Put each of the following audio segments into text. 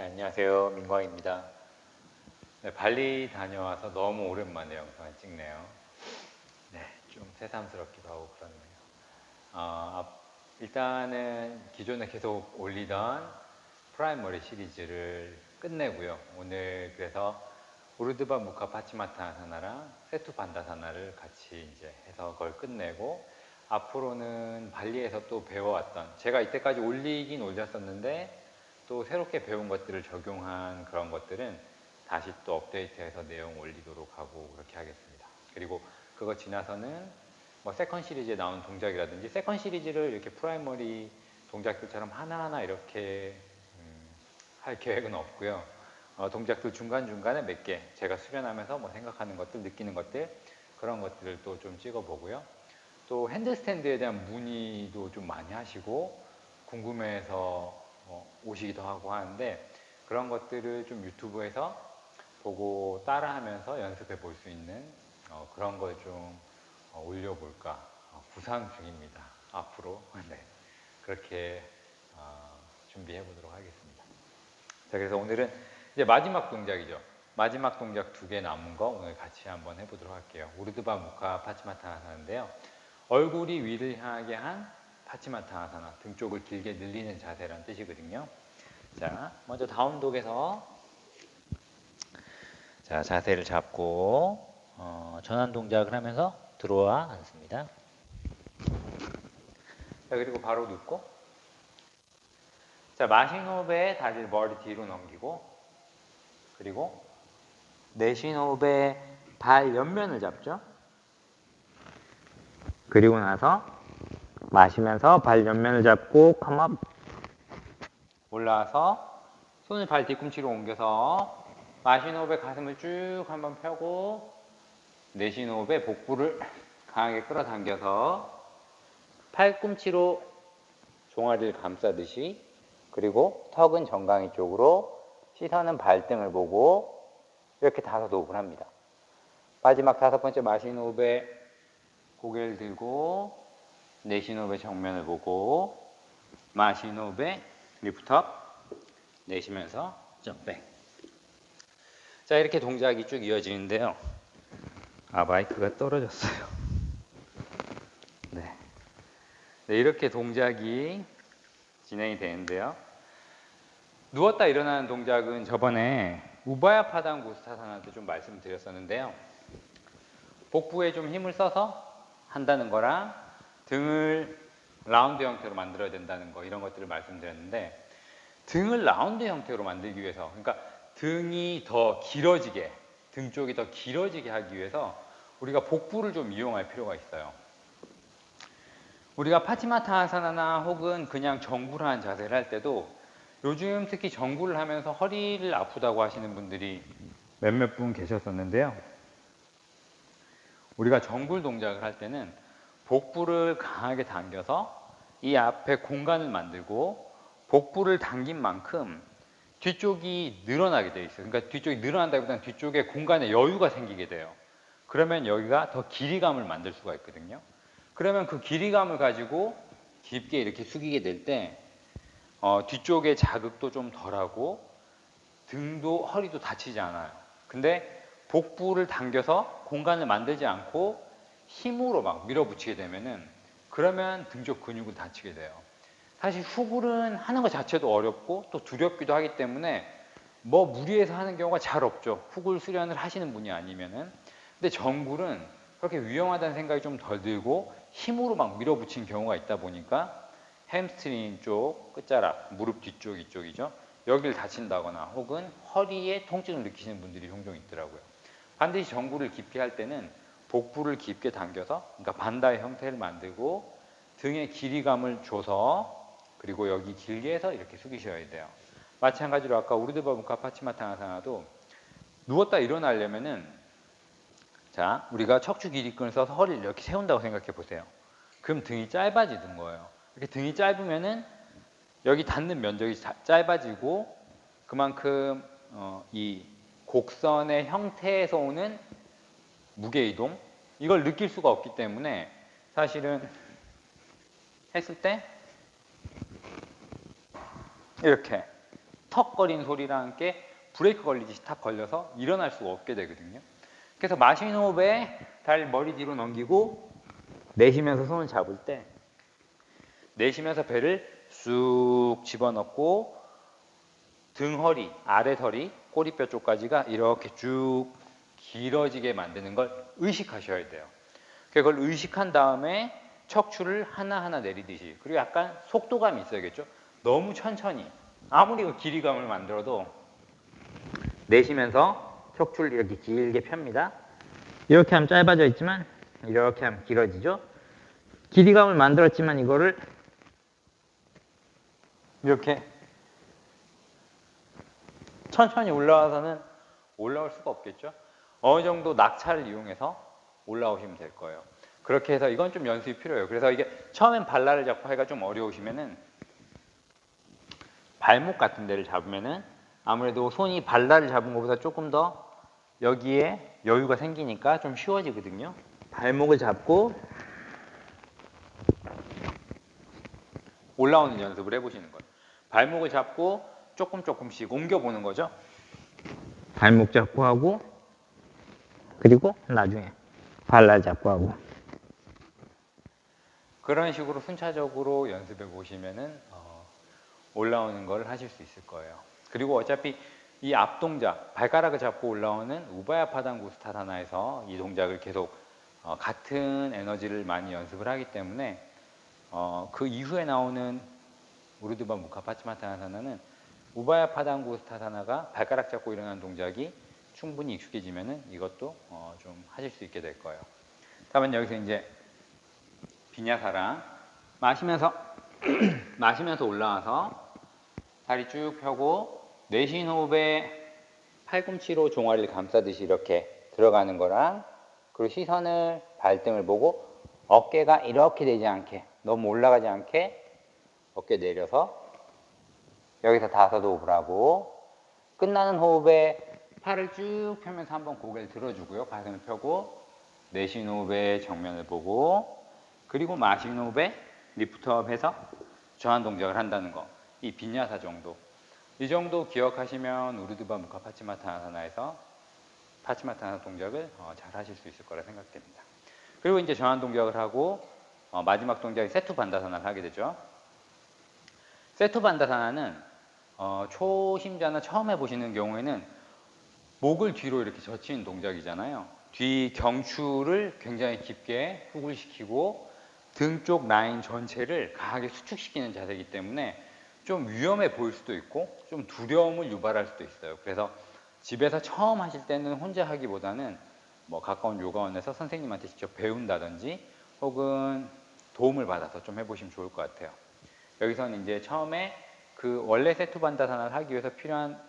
안녕하세요. 민광입니다. 네, 발리 다녀와서 너무 오랜만에 영상을 찍네요. 네, 좀 새삼스럽기도 하고 그렇네요. 일단은 기존에 계속 올리던 프라이머리 시리즈를 끝내고요. 오늘 그래서 우르드바 무카 파치마타사나랑 세투 반다사나를 같이 이제 해서 그걸 끝내고, 앞으로는 발리에서 또 배워왔던, 제가 이때까지 올리긴 올렸었는데 또 새롭게 배운 것들을 적용한 그런 것들은 다시 또 업데이트해서 내용 올리도록 하고 그렇게 하겠습니다. 그리고 그거 지나서는 뭐 세컨 시리즈에 나온 동작이라든지, 세컨 시리즈를 이렇게 프라이머리 동작들처럼 하나하나 이렇게 할 계획은 없고요. 동작들 중간중간에 몇 개 제가 수련하면서 뭐 생각하는 것들, 느끼는 것들, 그런 것들을 또 좀 찍어보고요. 또 핸들스탠드에 대한 문의도 좀 많이 하시고 궁금해서 오시기도 하고 하는데, 그런 것들을 좀 유튜브에서 보고 따라하면서 연습해 볼 수 있는 그런 걸 좀 올려볼까 구상 중입니다. 앞으로 네, 그렇게 준비해 보도록 하겠습니다. 자, 그래서 오늘은 이제 마지막 동작이죠. 마지막 동작 2개 남은 거 오늘 같이 한번 해보도록 할게요. 우르드바 무카 파치마타나사나인데요. 얼굴이 위를 향하게 한 파치마타나사나, 등 쪽을 길게 늘리는 자세라는 뜻이거든요. 자, 먼저 다운독에서 자, 자세를 잡고 전환 동작을 하면서 들어와 앉습니다. 자, 그리고 바로 눕고, 자, 마신 호흡에 다리를 머리 뒤로 넘기고, 그리고 내쉰 호흡에 발 옆면을 잡죠. 그리고 나서 마시면서 발 옆면을 잡고 컴업, 올라와서 손을 발 뒤꿈치로 옮겨서 마신 호흡에 가슴을 쭉 한번 펴고, 내쉬는 호흡에 복부를 강하게 끌어당겨서 팔꿈치로 종아리를 감싸듯이, 그리고 턱은 정강이 쪽으로, 시선은 발등을 보고 이렇게 5호흡을 합니다. 마지막 5번째 마신 호흡에 고개를 들고, 내쉬는 호흡에 정면을 보고, 마신 호흡에 리프트업, 내쉬면서 점백. 자, 이렇게 동작이 쭉 이어지는데요. 마이크가 떨어졌어요. 네, 이렇게 동작이 진행이 되는데요. 누웠다 일어나는 동작은 저번에 우바야 파당 구스타사나 때 좀 말씀드렸었는데요. 복부에 좀 힘을 써서 한다는 거랑 등을 라운드 형태로 만들어야 된다는 거, 이런 것들을 말씀드렸는데, 등을 라운드 형태로 만들기 위해서, 그러니까 등이 더 길어지게, 등 쪽이 더 길어지게 하기 위해서 우리가 복부를 좀 이용할 필요가 있어요. 우리가 파치마타아사나나 혹은 그냥 정구를 하는 자세를 할 때도 요즘 특히 정구를 하면서 허리를 아프다고 하시는 분들이 몇몇 분 계셨었는데요. 우리가 정굴 동작을 할 때는 복부를 강하게 당겨서 이 앞에 공간을 만들고, 복부를 당긴 만큼 뒤쪽이 늘어나게 되어 있어요. 그러니까 뒤쪽이 늘어난다기보다는 뒤쪽에 공간에 여유가 생기게 돼요. 그러면 여기가 더 길이감을 만들 수가 있거든요. 그러면 그 길이감을 가지고 깊게 이렇게 숙이게 될 때 뒤쪽의 자극도 좀 덜하고 등도 허리도 다치지 않아요. 근데 복부를 당겨서 공간을 만들지 않고 힘으로 막 밀어붙이게 되면은, 그러면 등 쪽 근육을 다치게 돼요. 사실 후굴은 하는 것 자체도 어렵고 또 두렵기도 하기 때문에 뭐 무리해서 하는 경우가 잘 없죠. 후굴 수련을 하시는 분이 아니면은. 근데 정굴은 그렇게 위험하다는 생각이 좀 덜 들고 힘으로 막 밀어붙이는 경우가 있다 보니까 햄스트링 쪽 끝자락, 무릎 뒤쪽 이쪽이죠. 여기를 다친다거나 혹은 허리에 통증을 느끼시는 분들이 종종 있더라고요. 반드시 정굴을 깊이 할 때는 복부를 깊게 당겨서, 그러니까 반다의 형태를 만들고 등의 길이감을 줘서, 그리고 여기 길게 해서 이렇게 숙이셔야 돼요. 마찬가지로 아까 우르드바 무카 파치마타나사나도 누웠다 일어나려면은, 자, 우리가 척추 길이끈을 써서 허리를 이렇게 세운다고 생각해 보세요. 그럼 등이 짧아지는 거예요. 이렇게 등이 짧으면은 여기 닿는 면적이 짧아지고, 그만큼 이 곡선의 형태에서 오는 무게 이동, 이걸 느낄 수가 없기 때문에 사실은 했을 때 이렇게 턱거리는 소리랑 함께 브레이크 걸리듯이 탁 걸려서 일어날 수가 없게 되거든요. 그래서 마시는 호흡에 다리를 머리 뒤로 넘기고 내쉬면서 손을 잡을 때 내쉬면서 배를 쑥 집어넣고 등 허리, 아래 허리, 꼬리뼈 쪽까지가 이렇게 쭉 길어지게 만드는 걸 의식하셔야 돼요. 그걸 의식한 다음에 척추를 하나하나 내리듯이, 그리고 약간 속도감이 있어야겠죠. 너무 천천히, 아무리 그 길이감을 만들어도 내쉬면서 척추를 이렇게 길게 펴니다. 이렇게 하면 짧아져 있지만 이렇게 하면 길어지죠. 길이감을 만들었지만 이거를 이렇게 천천히 올라와서는 올라올 수가 없겠죠. 어느 정도 낙차를 이용해서 올라오시면 될 거예요. 그렇게 해서 이건 좀 연습이 필요해요. 그래서 이게 처음엔 발날을 잡고 하기가 좀 어려우시면은 발목 같은 데를 잡으면은 아무래도 손이 발날을 잡은 것보다 조금 더 여기에 여유가 생기니까 좀 쉬워지거든요. 발목을 잡고 올라오는 연습을 해보시는 거예요. 발목을 잡고 조금씩 옮겨보는 거죠. 발목 잡고 하고, 그리고 나중에 발날 잡고 하고. 그런 식으로 순차적으로 연습해 보시면은 올라오는 걸 하실 수 있을 거예요. 그리고 어차피 이 앞 동작, 발가락을 잡고 올라오는 우바야 파당구스타사나에서 이 동작을 계속 같은 에너지를 많이 연습을 하기 때문에 그 이후에 나오는 우르두바 무카 파치마타나사나는 우바야 파당구스타사나가 발가락 잡고 일어나는 동작이 충분히 익숙해지면은 이것도 좀 하실 수 있게 될 거예요. 다음은 여기서 이제 비냐사랑 마시면서 마시면서 올라와서 다리 쭉 펴고 내쉬는 호흡에 팔꿈치로 종아리를 감싸듯이 이렇게 들어가는 거랑, 그리고 시선을 발등을 보고 어깨가 이렇게 되지 않게, 너무 올라가지 않게 어깨 내려서 여기서 5호흡을 하고, 끝나는 호흡에 팔을 쭉 펴면서 한번 고개를 들어주고요. 가슴을 펴고 내쉬는 호흡에 정면을 보고, 그리고 마시는 호흡에 리프트업 해서 전환 동작을 한다는 거. 이 비냐사 정도. 이 정도 기억하시면 우르두바 무카 파치마타나사나에서 파치마타나사 동작을 잘 하실 수 있을 거라 생각됩니다. 그리고 이제 전환 동작을 하고 마지막 동작이 세투 반다사나를 하게 되죠. 세투 반다사나는 초심자나 처음 해보시는 경우에는 목을 뒤로 이렇게 젖히는 동작이잖아요. 뒤 경추를 굉장히 깊게 훅을 시키고 등 쪽 라인 전체를 강하게 수축시키는 자세이기 때문에 좀 위험해 보일 수도 있고 좀 두려움을 유발할 수도 있어요. 그래서 집에서 처음 하실 때는 혼자 하기보다는 뭐 가까운 요가원에서 선생님한테 직접 배운다든지 혹은 도움을 받아서 좀 해보시면 좋을 것 같아요. 여기서는 이제 처음에 그 원래 세투 반다사나를 하기 위해서 필요한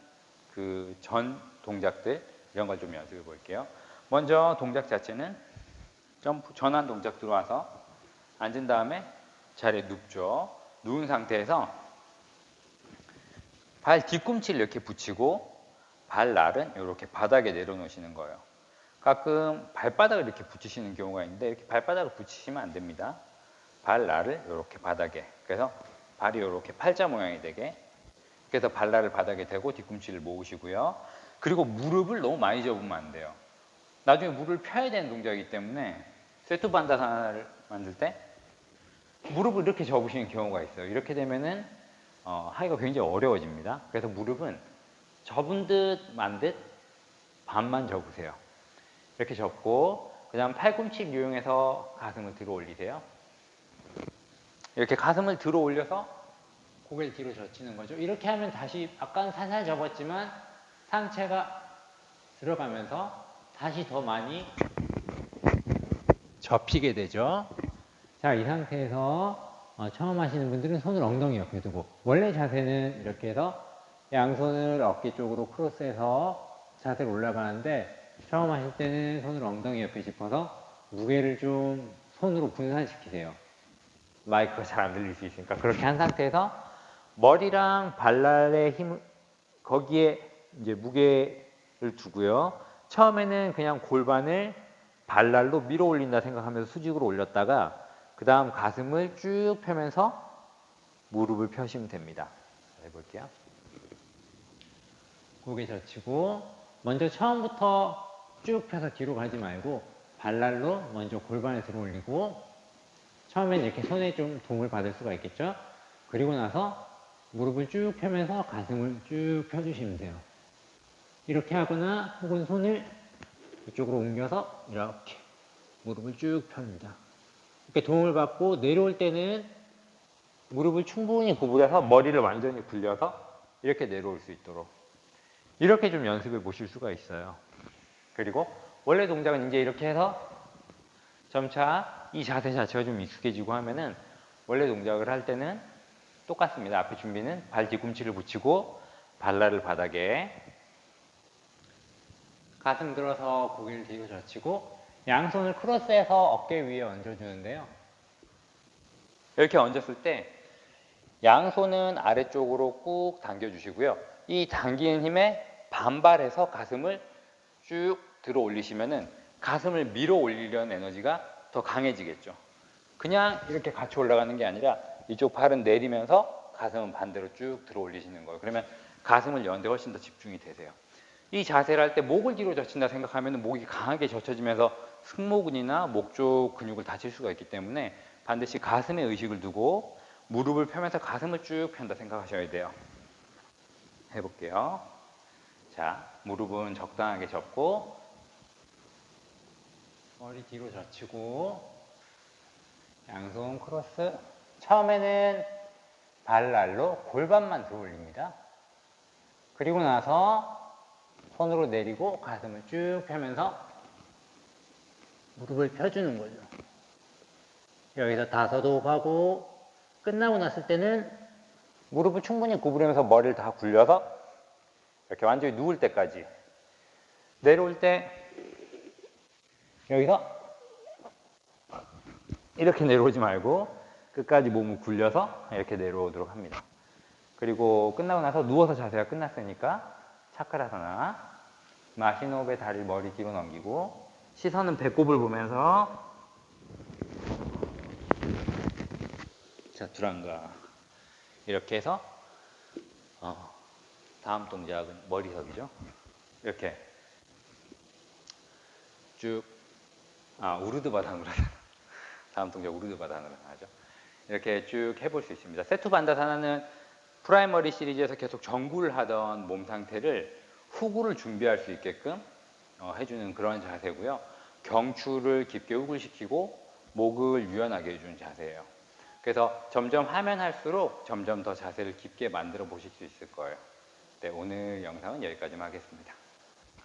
그 전 동작들 이런 걸 좀 연습해 볼게요. 먼저 동작 자체는 점프 전환 동작 들어와서 앉은 다음에 자리에 눕죠. 누운 상태에서 발 뒤꿈치를 이렇게 붙이고 발날은 이렇게 바닥에 내려놓으시는 거예요. 가끔 발바닥을 이렇게 붙이시는 경우가 있는데 이렇게 발바닥을 붙이시면 안 됩니다. 발날을 이렇게 바닥에, 그래서 발이 이렇게 팔자 모양이 되게, 그래서 발날을 바닥에 대고 뒤꿈치를 모으시고요. 그리고 무릎을 너무 많이 접으면 안 돼요. 나중에 무릎을 펴야 되는 동작이기 때문에 세투 반다사나를 만들 때 무릎을 이렇게 접으시는 경우가 있어요. 이렇게 되면은 하기가 굉장히 어려워집니다. 그래서 무릎은 접은 듯 만 듯 반만 접으세요. 이렇게 접고 그 다음 팔꿈치를 이용해서 가슴을 들어 올리세요. 이렇게 가슴을 들어 올려서 고개를 뒤로 젖히는 거죠. 이렇게 하면 다시 아까는 살살 접었지만 상체가 들어가면서 다시 더 많이 접히게 되죠. 자, 이 상태에서 처음 하시는 분들은 손을 엉덩이 옆에 두고, 원래 자세는 이렇게 해서 양손을 어깨 쪽으로 크로스해서 자세로 올라가는데 처음 하실 때는 손을 엉덩이 옆에 짚어서 무게를 좀 손으로 분산시키세요. 마이크가 잘 안 들릴 수 있으니까 그렇게 한 상태에서 머리랑 발날의 힘, 거기에 이제 무게를 두고요. 처음에는 그냥 골반을 발날로 밀어 올린다 생각하면서 수직으로 올렸다가 그 다음 가슴을 쭉 펴면서 무릎을 펴시면 됩니다. 해볼게요. 고개 젖히고 먼저 처음부터 쭉 펴서 뒤로 가지 말고 발날로 먼저 골반을 들어 올리고 처음엔 이렇게 손에 좀 도움을 받을 수가 있겠죠. 그리고 나서 무릎을 쭉 펴면서 가슴을 쭉 펴주시면 돼요. 이렇게 하거나 혹은 손을 이쪽으로 옮겨서 이렇게 무릎을 쭉 펴니다. 이렇게 도움을 받고 내려올 때는 무릎을 충분히 구부려서 머리를 완전히 굴려서 이렇게 내려올 수 있도록 이렇게 좀 연습해 보실 수가 있어요. 그리고 원래 동작은 이제 이렇게 해서 점차 이 자세 자체가 좀 익숙해지고 하면은 원래 동작을 할 때는 똑같습니다. 앞에 준비는 발 뒤꿈치를 붙이고 발날을 바닥에 가슴 들어서 고개를 뒤로 젖히고 양손을 크로스해서 어깨 위에 얹어주는데요. 이렇게 얹었을 때 양손은 아래쪽으로 꾹 당겨주시고요. 이 당기는 힘에 반발해서 가슴을 쭉 들어 올리시면은 가슴을 밀어 올리려는 에너지가 더 강해지겠죠. 그냥 이렇게 같이 올라가는 게 아니라 이쪽 팔은 내리면서 가슴은 반대로 쭉 들어 올리시는 거예요. 그러면 가슴을 여는데 훨씬 더 집중이 되세요. 이 자세를 할 때 목을 뒤로 젖힌다 생각하면 목이 강하게 젖혀지면서 승모근이나 목 쪽 근육을 다칠 수가 있기 때문에 반드시 가슴에 의식을 두고 무릎을 펴면서 가슴을 쭉 편다 생각하셔야 돼요. 해볼게요. 자, 무릎은 적당하게 접고 머리 뒤로 젖히고 양손 크로스. 처음에는 발날로 골반만 들어 올립니다. 그리고 나서 손으로 내리고 가슴을 쭉 펴면서 무릎을 펴주는 거죠. 여기서 다섯 호흡 하고 끝나고 났을 때는 무릎을 충분히 구부리면서 머리를 다 굴려서 이렇게 완전히 누울 때까지 내려올 때 여기서 이렇게 내려오지 말고 끝까지 몸을 굴려서 이렇게 내려오도록 합니다. 그리고 끝나고 나서 누워서 자세가 끝났으니까 차크라사나 마신 호흡에 다리를 머리 뒤로 넘기고 시선은 배꼽을 보면서 자투랑가 이렇게 해서 다음 동작은 머리석이죠. 이렇게 쭉 우르드 바당으로 다음 동작 우르드 바당으로 하죠. 이렇게 쭉 해볼 수 있습니다. 세투 반다사나는 프라이머리 시리즈에서 계속 정구를 하던 몸 상태를 후구를 준비할 수 있게끔 해주는 그런 자세고요. 경추를 깊게 후굴시키고 목을 유연하게 해주는 자세예요. 그래서 점점 하면 할수록 점점 더 자세를 깊게 만들어 보실 수 있을 거예요. 네, 오늘 영상은 여기까지만 하겠습니다.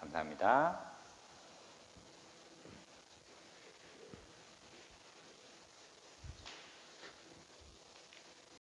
감사합니다.